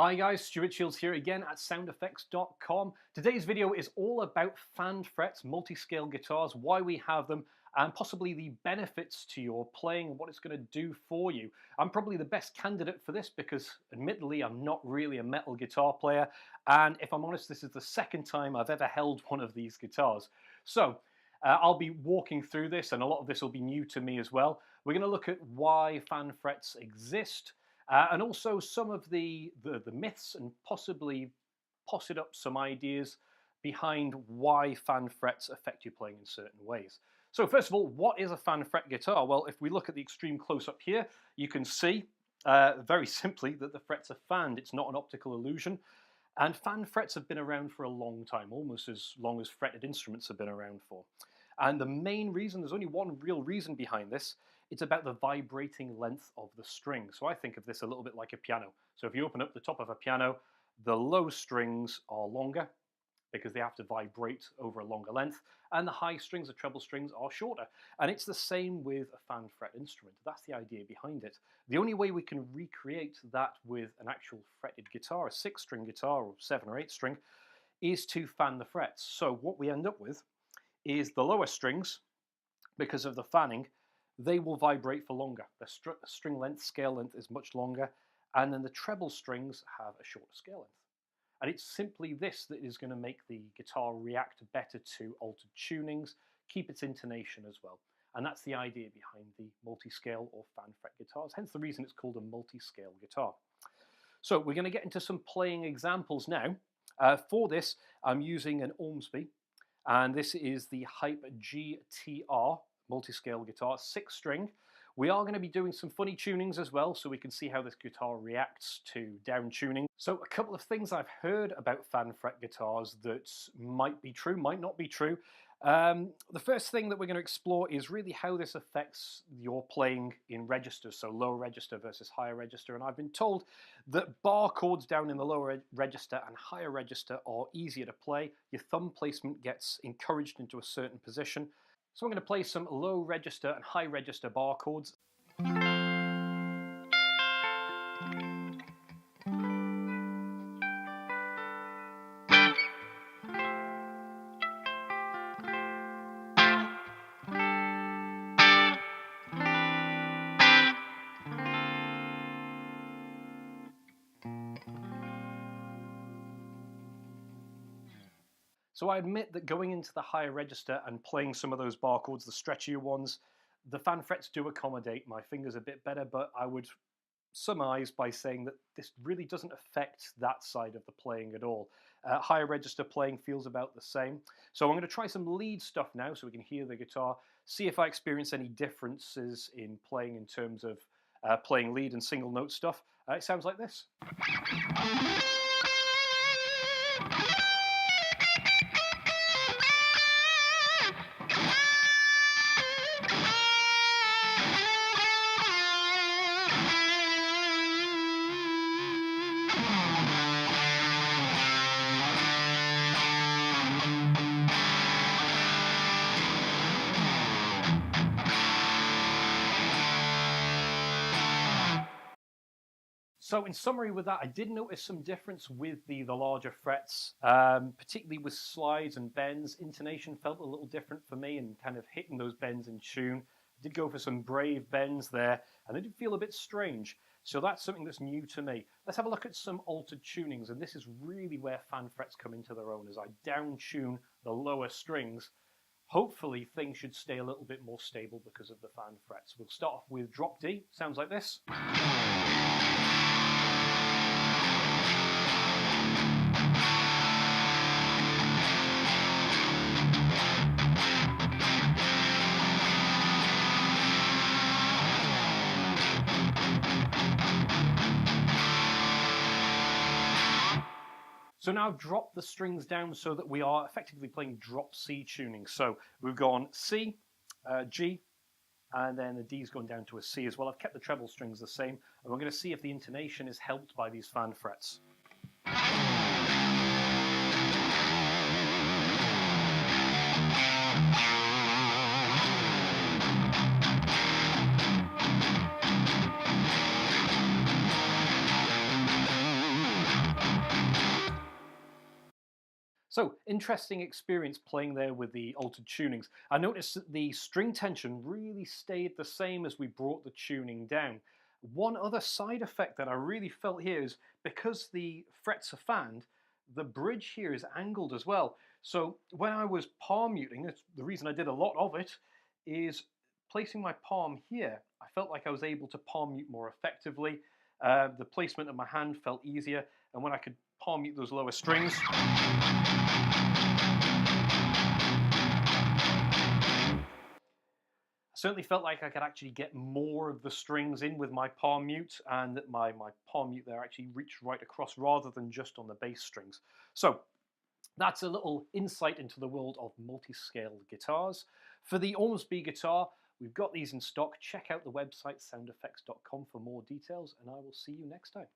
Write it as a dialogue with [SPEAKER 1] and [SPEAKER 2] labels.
[SPEAKER 1] Hi guys, Stuart Shields here again at soundeffects.com. Today's video is all about fan frets, multi-scale guitars, why we have them, and possibly the benefits to your playing and what it's going to do for you. I'm probably the best candidate for this because admittedly I'm not really a metal guitar player, and if I'm honest, this is the second time I've ever held one of these guitars. So I'll be walking through this, and a lot of this will be new to me as well. We're going to look at why fan frets exist, and also some of the myths, and possibly posit up some ideas behind why fan frets affect your playing in certain ways. So first of all, what is a fan fret guitar? Well, if we look at the extreme close-up here, you can see very simply that the frets are fanned. It's not an optical illusion. And fan frets have been around for a long time, almost as long as fretted instruments have been around for. And the main reason, there's only one real reason behind this, it's about the vibrating length of the string. So I think of this a little bit like a piano. So if you open up the top of a piano, the low strings are longer because they have to vibrate over a longer length, and the high strings, the treble strings, are shorter. And it's the same with a fan fret instrument. That's the idea behind it. The only way we can recreate that with an actual fretted guitar, a 6-string guitar or 7 or 8 string, is to fan the frets. So what we end up with is the lower strings, because of the fanning, they will vibrate for longer. The string length, scale length is much longer, and then the treble strings have a shorter scale length. And it's simply this that is going to make the guitar react better to altered tunings, keep its intonation as well. And that's the idea behind the multi-scale or fan fret guitars, hence the reason it's called a multi-scale guitar. So we're going to get into some playing examples now. For this, I'm using an Ormsby, and this is the Hype GTR multi-scale guitar, 6-string. We are going to be doing some funny tunings as well, so we can see how this guitar reacts to down tuning. So a couple of things I've heard about fan fret guitars that might be true, might not be true. The first thing that we're going to explore is really how this affects your playing in registers, so lower register versus higher register. And I've been told that bar chords down in the lower register and higher register are easier to play. Your thumb placement gets encouraged into a certain position. So I'm going to play some low register and high register bar chords. So I admit that going into the higher register and playing some of those bar chords, the stretchier ones, the fan frets do accommodate my fingers a bit better, but I would surmise by saying that this really doesn't affect that side of the playing at all. Higher register playing feels about the same. So I'm going to try some lead stuff now so we can hear the guitar, see if I experience any differences in playing in terms of playing lead and single note stuff. It sounds like this. So in summary with that, I did notice some difference with the larger frets, particularly with slides and bends. Intonation felt a little different for me and kind of hitting those bends in tune. I did go for some brave bends there, and they did feel a bit strange. So that's something that's new to me. Let's have a look at some altered tunings, and this is really where fan frets come into their own. As I down tune the lower strings, hopefully things should stay a little bit more stable because of the fan frets. We'll start off with drop D, sounds like this. So now I've dropped the strings down so that we are effectively playing drop C tuning. So we've gone C, G, and then the D's gone down to a C as well. I've kept the treble strings the same, and we're going to see if the intonation is helped by these fan frets. So, interesting experience playing there with the altered tunings. I noticed that the string tension really stayed the same as we brought the tuning down. One other side effect that I really felt here is because the frets are fanned, the bridge here is angled as well. So when I was palm muting, the reason I did a lot of it is placing my palm here. I felt like I was able to palm mute more effectively. The placement of my hand felt easier, and when I could palm mute those lower strings, certainly felt like I could actually get more of the strings in with my palm mute, and that my palm mute there actually reached right across rather than just on the bass strings. So that's a little insight into the world of multi-scaled guitars. For the Ormsby guitar, we've got these in stock. Check out the website soundeffects.com for more details, and I will see you next time.